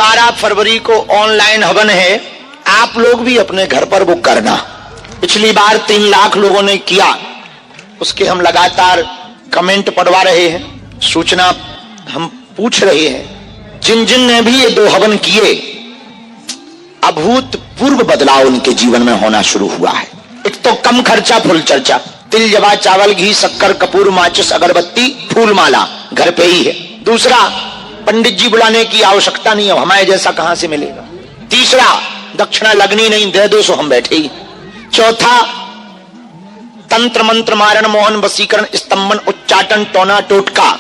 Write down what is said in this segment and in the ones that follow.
12 फरवरी को ऑनलाइन हवन है, आप लोग भी अपने घर पर बुक करना। पिछली बार 3 लाख लोगों ने किया, उसके हम लगातार कमेंट पढ़वा रहे हैं, सूचना हम पूछ रहे हैं। जिन जिन ने भी ये 2 हवन किए, अभूतपूर्व बदलाव उनके जीवन में होना शुरू हुआ है। एक तो कम खर्चा फुल चर्चा, तिल जवा चावल घी शक्कर कपूर माचिस अगरबत्ती फूल माला घर पे ही है। दूसरा, पंडित जी बुलाने की आवश्यकता नहीं है, हमारे जैसा कहां से मिलेगा। तीसरा, दक्षिणा लगनी नहीं, दे दो सो हम बैठे ही। चौथा, तंत्र मंत्र मारण मोहन वसीकरण स्तंभन उच्चाटन टोना टोटका,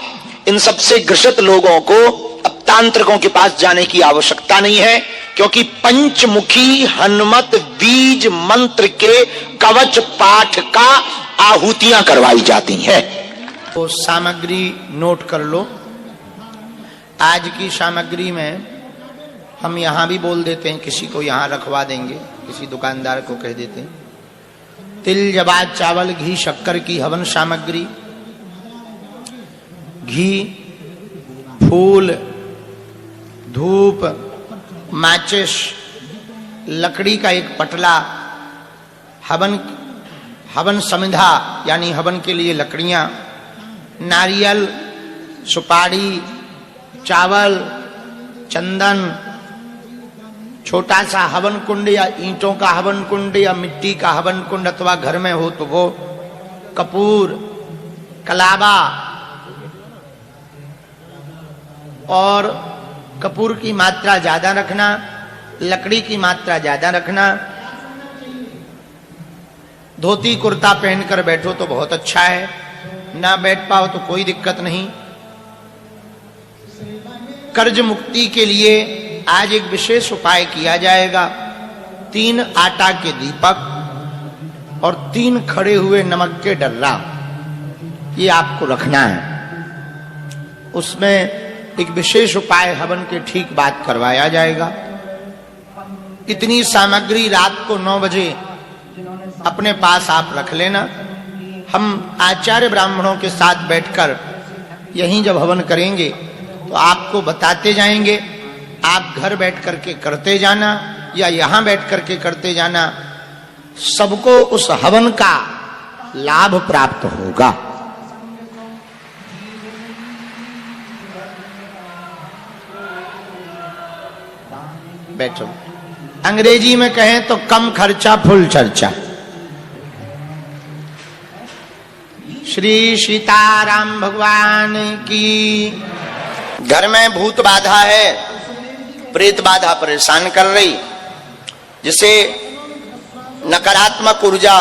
इन सबसे ग्रसित लोगों को अब तांत्रिकों के पास जाने की आवश्यकता नहीं है, क्योंकि पंचमुखी हनुमत बीज मंत्र के कवच पाठ का आहुतियां करवाई जाती हैं। तो सामग्री नोट कर लो। आज की सामग्री में हम यहां भी बोल देते हैं, किसी को यहां रखवा देंगे, किसी दुकानदार को कह देते हैं। तिल जवाद चावल घी शक्कर की हवन सामग्री, घी फूल धूप माचिस, लकड़ी का एक पटला, हवन समिधा यानी हवन के लिए लकड़ियां, नारियल सुपारी चावल चंदन, छोटा सा हवन कुंड या ईंटों का हवन कुंड या मिट्टी का हवन कुंड अथवा घर में हो तो वो, कपूर कलावा, और कपूर की मात्रा ज्यादा रखना, लकड़ी की मात्रा ज्यादा रखना। धोती कुर्ता पहनकर बैठो तो बहुत अच्छा है, ना बैठ पाओ तो कोई दिक्कत नहीं। कर्ज मुक्ति के लिए आज एक विशेष उपाय किया जाएगा। 3 आटा के दीपक और 3 खड़े हुए नमक के डर्रा, ये आपको रखना है। उसमें एक विशेष उपाय हवन के ठीक बाद करवाया जाएगा। इतनी सामग्री रात को 9 बजे अपने पास आप रख लेना। हम आचार्य ब्राह्मणों के साथ बैठकर यहीं जब हवन करेंगे तो आपको बताते जाएंगे। आप घर बैठ करके करते जाना या यहां बैठ करके करते जाना, सबको उस हवन का लाभ प्राप्त होगा। बैठो। अंग्रेजी में कहें तो कम खर्चा फुल चर्चा। श्री सीताराम भगवान की। घर में भूत बाधा है, प्रेत बाधा परेशान कर रही, जिसे नकारात्मक ऊर्जा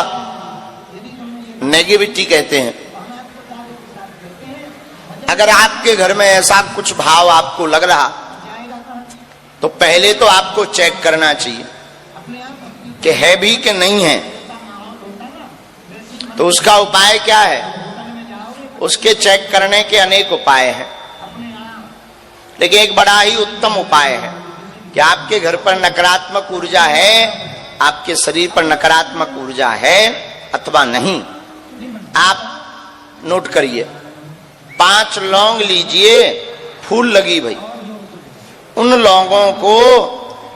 नेगेटिविटी कहते हैं। अगर आपके घर में ऐसा कुछ भाव आपको लग रहा तो पहले तो आपको चेक करना चाहिए कि है भी कि नहीं है। तो उसका उपाय क्या है? उसके चेक करने के अनेक उपाय हैं, लेकिन एक बड़ा ही उत्तम उपाय है कि आपके घर पर नकारात्मक ऊर्जा है, आपके शरीर पर नकारात्मक ऊर्जा है अथवा नहीं, आप नोट करिए। 5 लौंग लीजिए, फूल लगी भाई, उन लौंगों को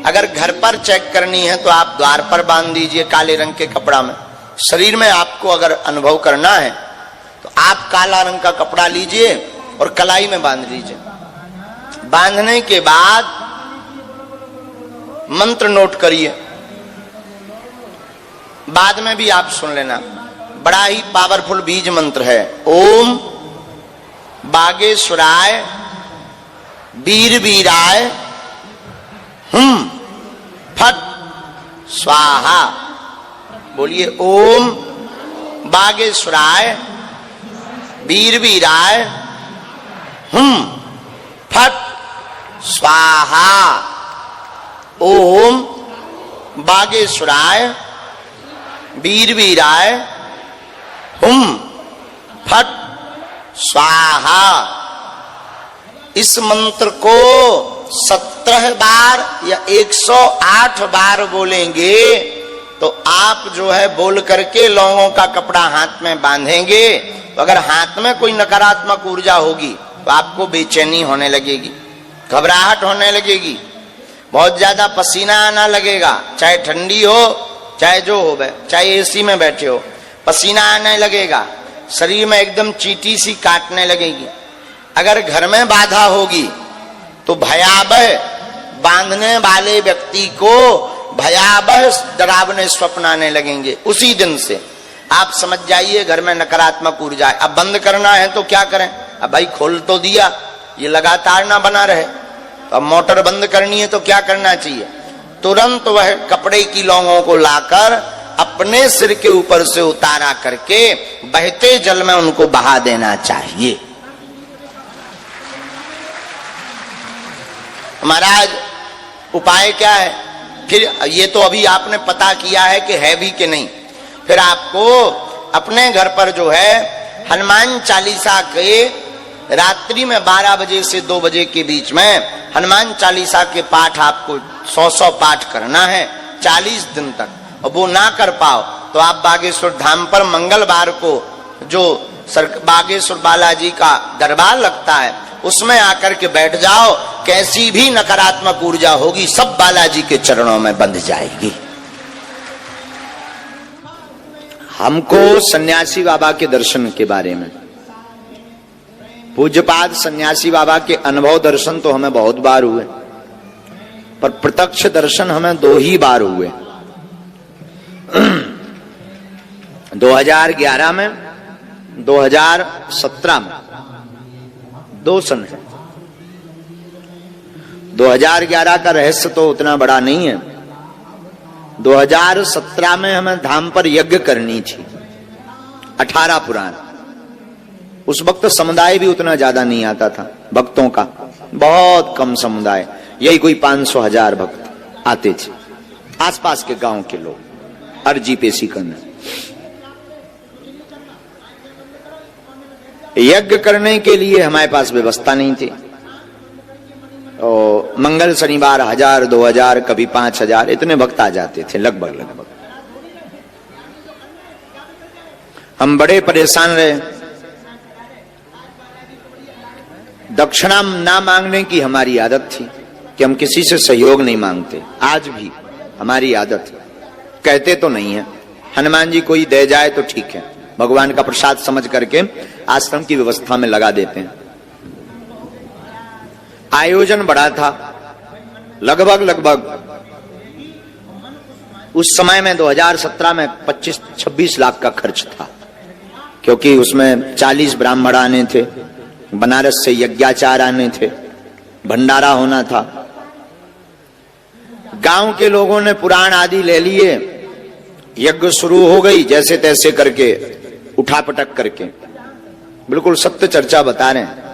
अगर घर पर चेक करनी है तो आप द्वार पर बांध दीजिए काले रंग के कपड़ा में। शरीर में आपको अगर अनुभव करना है तो आप काला रंग का कपड़ा लीजिए और कलाई में बांध लीजिए। बांधने के बाद मंत्र नोट करिए, बाद में भी आप सुन लेना। बड़ा ही पावरफुल बीज मंत्र है। ओम बागेश्वराय वीर वीराय फट स्वाहा। बोलिए ओम बागेश्वराय वीर वीराय फट स्वाहा। ओम बागेश्वराय वीर वीराय फट स्वाहा। इस मंत्र को 17 बार या 108 बार बोलेंगे तो आप जो है बोल करके लौंगों का कपड़ा हाथ में बांधेंगे। तो अगर हाथ में कोई नकारात्मक ऊर्जा होगी तो आपको बेचैनी होने लगेगी, घबराहट होने लगेगी, बहुत ज्यादा पसीना आना लगेगा, चाहे ठंडी हो चाहे जो हो, चाहे एसी में बैठे हो, पसीना आने लगेगा, शरीर में एकदम चींटी सी काटने लगेगी। अगर घर में बाधा होगी तो भयावह, बांधने वाले व्यक्ति को भयावह डरावने स्वप्न आने लगेंगे। उसी दिन से आप समझ जाइए घर में नकारात्मक ऊर्जा है। अब बंद करना है तो क्या करें? अब भाई खोल तो दिया, ये लगातार ना बना रहे, तो अब मोटर बंद करनी है तो क्या करना चाहिए? तुरंत वह कपड़े की लौंगों को लाकर अपने सिर के ऊपर से उतारा करके बहते जल में उनको बहा देना चाहिए। महाराज उपाय क्या है? फिर ये तो अभी आपने पता किया है कि है भी कि नहीं। फिर आपको अपने घर पर जो है हनुमान चालीसा के रात्रि में 12 बजे से 2 बजे के बीच में हनुमान चालीसा के पाठ आपको 100 पाठ करना है 40 दिन तक। और वो ना कर पाओ तो आप बागेश्वर धाम पर मंगलवार को जो बागेश्वर बालाजी का दरबार लगता है उसमें आकर के बैठ जाओ। कैसी भी नकारात्मक ऊर्जा होगी सब बालाजी के चरणों में बंध जाएगी। हमको सन्यासी बाबा के दर्शन के बारे में, पूज्यपाद सन्यासी बाबा के अनुभव दर्शन तो हमें बहुत बार हुए, पर प्रत्यक्ष दर्शन हमें 2 ही बार हुए। 2011 में, 2017 में, 2 सन है। 2011 का रहस्य तो उतना बड़ा नहीं है। 2017 में हमें धाम पर यज्ञ करनी थी, 18 पुराण। उस वक्त समुदाय भी उतना ज्यादा नहीं आता था, भक्तों का बहुत कम समुदाय, यही कोई 500-1000 भक्त आते थे, आसपास के गांव के लोग अर्जी पेशी करने। यज्ञ करने के लिए हमारे पास व्यवस्था नहीं थी। और मंगल शनिवार 1000-2000 कभी 5000 इतने भक्त आ जाते थे लगभग। हम बड़े परेशान रहे। दक्षिणा ना मांगने की हमारी आदत थी कि हम किसी से सहयोग नहीं मांगते। आज भी हमारी आदत है, कहते तो नहीं है। हनुमान जी कोई दे जाए तो ठीक है, भगवान का प्रसाद समझ करके आश्रम की व्यवस्था में लगा देते हैं। आयोजन बड़ा था, लगभग उस समय में 2017 में 25-26 लाख का खर्च था, क्योंकि उसमें 40 ब्राह्मण आने थे, बनारस से यज्ञाचार आने थे, भंडारा होना था। गांव के लोगों ने पुराण आदि ले लिए, यज्ञ शुरू हो गई जैसे तैसे करके, उठापटक करके। बिल्कुल सत्य चर्चा बता रहे हैं।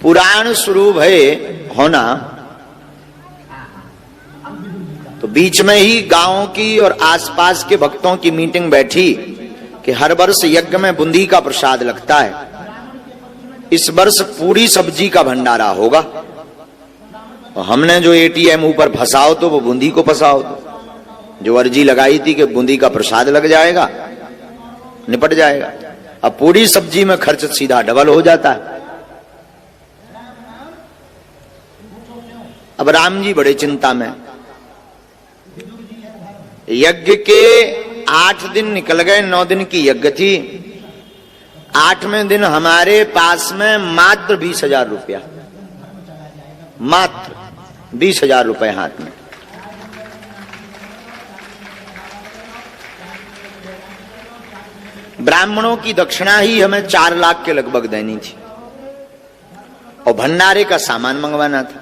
पुराण शुरू भय होना तो बीच में ही गांव की और आसपास के भक्तों की मीटिंग बैठी कि हर वर्ष यज्ञ में बूंदी का प्रसाद लगता है, इस वर्ष पूरी सब्जी का भंडारा होगा। तो हमने जो एटीएम ऊपर फंसाओ तो वो बूंदी को फंसाओ, जो अर्जी लगाई थी कि बूंदी का प्रसाद लग जाएगा, निपट जाएगा। अब पूरी सब्जी में खर्च सीधा डबल हो जाता है। अब राम जी बड़े चिंता में। यज्ञ के 8 दिन निकल गए, 9 दिन की यज्ञ थी। 8वें दिन हमारे पास में मात्र 20,000 रुपया, मात्र 20,000 रुपए हाथ में। ब्राह्मणों की दक्षिणा ही हमें 4 लाख के लगभग देनी थी और भंडारे का सामान मंगवाना था।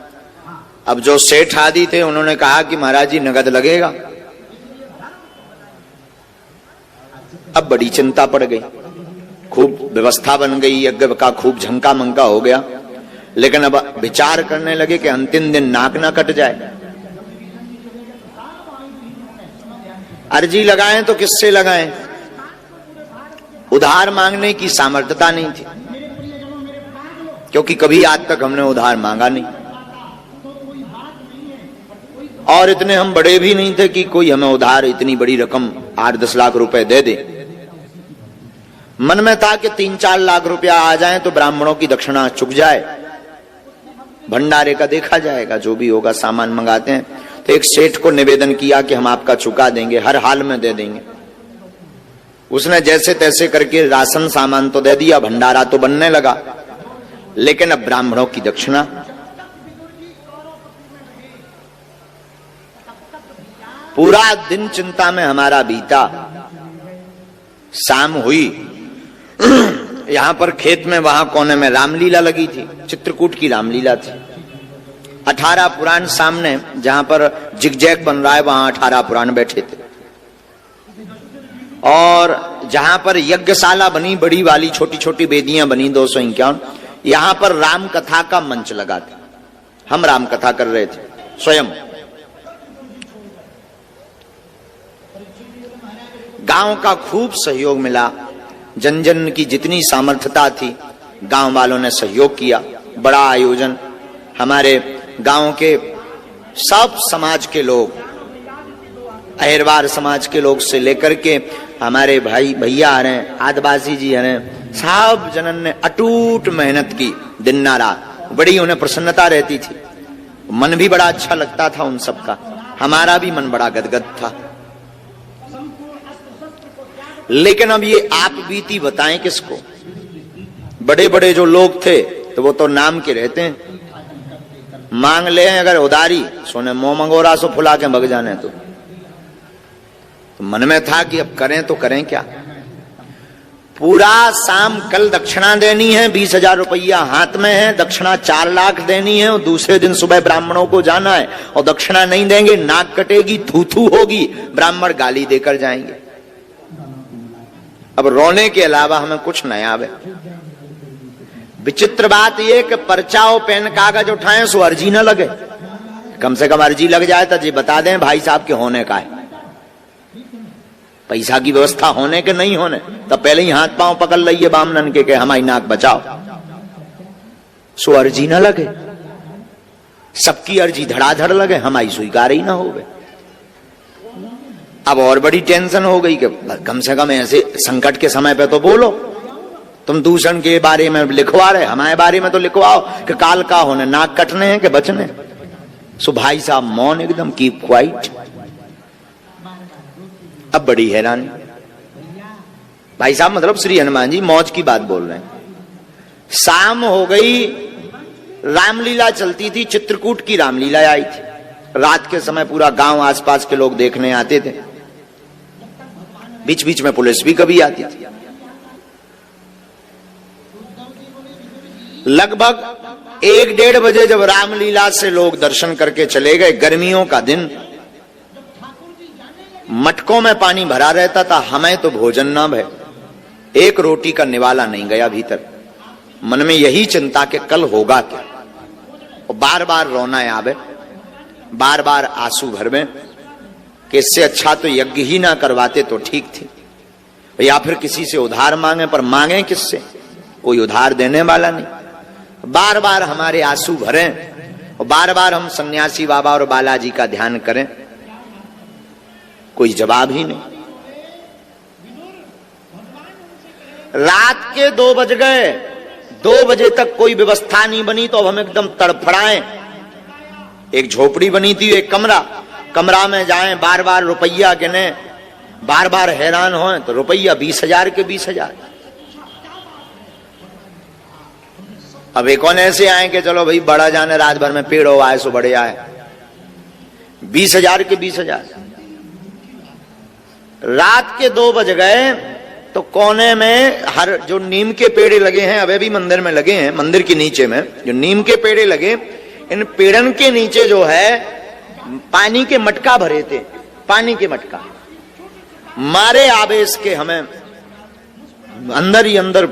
अब जो सेठ आदि थे उन्होंने कहा कि महाराज जी नगद लगेगा। अब बड़ी चिंता पड़ गई, खूब व्यवस्था बन गई, यज्ञ का खूब झंका मंका हो गया। लेकिन अब विचार करने लगे कि अंतिम दिन नाक ना कट जाए। अर्जी लगाएं तो किससे लगाएं? उधार मांगने की सामर्थ्यता नहीं थी, क्योंकि कभी आज तक हमने उधार मांगा नहीं, और इतने हम बड़े भी नहीं थे कि कोई हमें उधार इतनी बड़ी रकम 8-10 लाख रुपए दे दे। मन में था कि 3-4 लाख रुपया आ जाए तो ब्राह्मणों की दक्षिणा चुक जाए भंडारे का देखा जाएगा, जो भी होगा सामान मंगाते हैं। तो एक सेठ को निवेदन किया कि हम आपका चुका देंगे, हर हाल में दे देंगे। उसने जैसे तैसे करके राशन सामान तो दे दिया, भंडारा तो बनने लगा, लेकिन अब ब्राह्मणों की दक्षिणा। पूरा दिन चिंता में हमारा बीता। शाम हुई, यहां पर खेत में वहां कोने में रामलीला लगी थी, चित्रकूट की रामलीला थी। 18 पुराण सामने, जहां पर जिगजैग बन रहा है वहां 18 पुराण बैठे थे। और जहां पर यज्ञशाला बनी बड़ी वाली, छोटी छोटी वेदियां बनी 251, यहां पर राम कथा का मंच लगा था। हम राम कथा कर रहे थे स्वयं। गांव का खूब सहयोग मिला, जन जन की जितनी सामर्थ्यता थी गांव वालों ने सहयोग किया। बड़ा आयोजन, हमारे गांव के सब समाज के लोग, अहिरवार समाज के लोग से लेकर के हमारे भाई भैया आ रहे हैं, आदिवासी जी आ रहे हैं, सब जनन ने अटूट मेहनत की दिन ना रात। बड़ी उन्हें प्रसन्नता रहती थी, मन भी बड़ा अच्छा लगता था उन सबका, हमारा भी मन बड़ा गदगद था। लेकिन अब ये आप बीती बताएं किसको? बड़े बड़े जो लोग थे तो वो तो नाम के रहते हैं, मांग ले अगर उधारी, सोने मोह मंगोरा सो फुला के भग जाने। तो मन में था कि अब करें तो करें क्या। पूरा शाम कल दक्षिणा देनी है, 20,000 रुपया हाथ में है, दक्षिणा 4 लाख देनी है, और दूसरे दिन सुबह ब्राह्मणों को जाना है। और दक्षिणा नहीं देंगे नाक कटेगी, थू थू होगी, ब्राह्मण गाली देकर जाएंगे। अब रोने के अलावा हमें कुछ नहीं आवे। विचित्र बात यह कि पर्चा और पेन कागज उठाएं सो अर्जी न लगे। कम से कम अर्जी लग जाए तो जी बता दें भाई साहब के होने का है, पैसा की व्यवस्था होने के नहीं होने, तब पहले ही हाथ पांव पकड़ लिये बामनन के हमारी नाक बचाओ, सो अर्जी न लगे। सबकी अर्जी धड़ाधड़ लगे, हमारी स्वीकार ही ना होवे। अब और बड़ी टेंशन हो गई कि कम से कम ऐसे संकट के समय पे तो बोलो। तुम दूषण के बारे में लिखवा रहे, हमारे बारे में तो लिखवाओ कि काल का होने, नाक कटने हैं कि बचने। सो भाई साहब मौन एकदम, कीप क्वाइट। अब बड़ी हैरानी, भाई साहब मतलब श्री हनुमान जी मौज की बात बोल रहे हैं। शाम हो गई, रामलीला चलती थी, चित्रकूट की रामलीला आई थी। रात के समय पूरा गांव आसपास के लोग देखने आते थे, बीच बीच में पुलिस भी कभी आती थी। लगभग 1-1:30 बजे जब रामलीला से लोग दर्शन करके चले गए, गर्मियों का दिन, मटकों में पानी भरा रहता था, हमें तो भोजन ना भय, एक रोटी का निवाला नहीं गया भीतर। मन में यही चिंता कि कल होगा क्या, और बार बार रोना आवे, बार बार आंसू भर में कि इससे अच्छा तो यज्ञ ही ना करवाते तो ठीक थी, या फिर किसी से उधार मांगे, पर मांगे किससे, कोई उधार देने वाला नहीं। बार बार हमारे आंसू भरें और बार बार हम सन्यासी बाबा और बालाजी का ध्यान करें, कोई जवाब ही नहीं। रात के 2 बज गए, 2 बजे तक कोई व्यवस्था नहीं बनी, तो अब हम एकदम तड़फड़ाएं। एक झोपड़ी बनी थी, एक कमरा में जाएं, बार बार रुपया गिने, बार बार हैरान हों तो रुपया 20,000 के 20,000। अब एक और ऐसे आए कि चलो भाई बड़ा जाने, रात भर में पेड़ हो आए सो बड़े आए, 20,000 के 20,000। रात के 2 बज गए तो कोने में हर जो नीम के पेड़े लगे हैं, अभी भी मंदिर में लगे हैं, मंदिर के नीचे में जो नीम के पेड़े लगे, इन पेड़न के नीचे जो है पानी के मटका भरे थे, पानी के मटका। मारे आवेश के हमें अंदर ही अंदर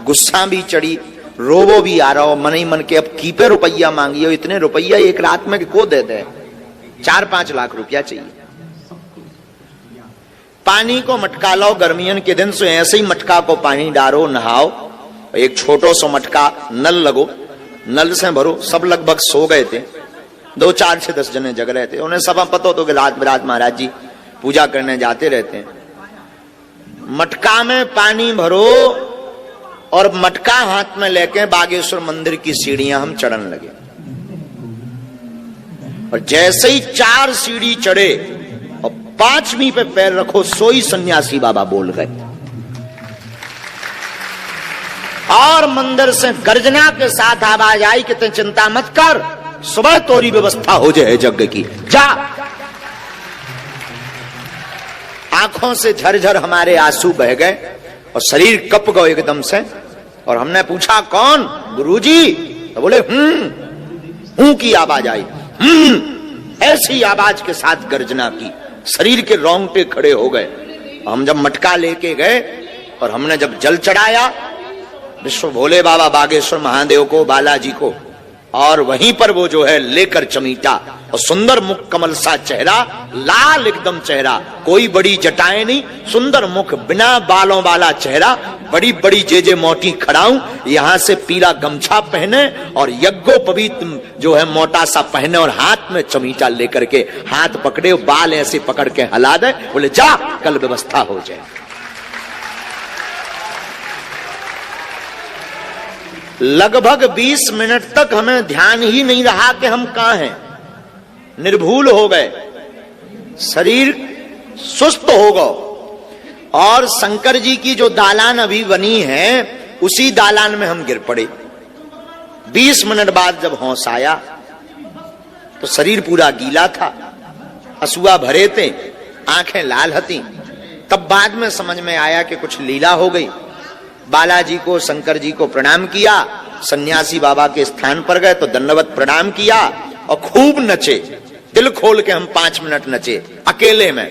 गुस्सा भी चढ़ी, रोबो भी आ रहा हो मन ही मन के, अब कीपे रुपया मांगी हो, इतने रुपया एक रात में को दे दे, 4-5 लाख रुपया चाहिए। पानी को मटका लो, गर्मियन के दिन से ऐसे ही मटका को पानी डालो, नहाओ। एक छोटो सो मटका नल लगो, नल से भरो। सब लगभग सो गए थे, 2, 4 से 10 जने जग रहे थे। उन्हें सब पता तो कि रात बिरात महाराज जी पूजा करने जाते रहते हैं। मटका में पानी भरो और मटका हाथ में लेके बागेश्वर मंदिर की सीढ़ियां हम चढ़ने लगे। और जैसे ही 4 सीढ़ी चढ़े और 5वीं पे पैर रखो, सोई सन्यासी बाबा बोल गए। और मंदिर से गर्जना के साथ आवाज आई कि तू चिंता मत कर, सुबह तोरी व्यवस्था हो जाए यज्ञ की, जा। आंखों से झरझर हमारे आंसू बह गए और शरीर कप गए एकदम से। और हमने पूछा कौन? गुरुजी। तो बोले हूं की आवाज आई। ऐसी आवाज के साथ गर्जना की, शरीर के रोंगटे खड़े हो गए। हम जब मटका लेके गए और हमने जब जल चढ़ाया विश्व भोले बाबा बागेश्वर महादेव को, बालाजी को, और वहीं पर वो जो है लेकर चमीटा और सुंदर मुख कमल सा चेहरा, लाल एकदम चेहरा, कोई बड़ी जटाएं नहीं, सुंदर मुख, बिना बालों वाला चेहरा, बड़ी बड़ी जे मोटी खड़ाऊं, यहां से पीला गमछा पहने और यज्ञोपवीत जो है मोटा सा पहने और हाथ में चमीटा लेकर के, हाथ पकड़े, बाल ऐसे पकड़ के हिला दे, बोले जा कल व्यवस्था हो जाए। लगभग 20 मिनट तक हमें ध्यान ही नहीं रहा कि हम कहां हैं, निर्भूल हो गए, शरीर सुस्त हो गए। और शंकर जी की जो दालान अभी बनी है उसी दालान में हम गिर पड़े। 20 मिनट बाद जब होश आया तो शरीर पूरा गीला था, असुआ भरे थे, आंखें लाल हती। तब बाद में समझ में आया कि कुछ लीला हो गई। बालाजी को, शंकर जी को प्रणाम किया, सन्यासी बाबा के स्थान पर गए तो दंडवत प्रणाम किया और खूब नचे, दिल खोल के हम 5 मिनट नचे अकेले में।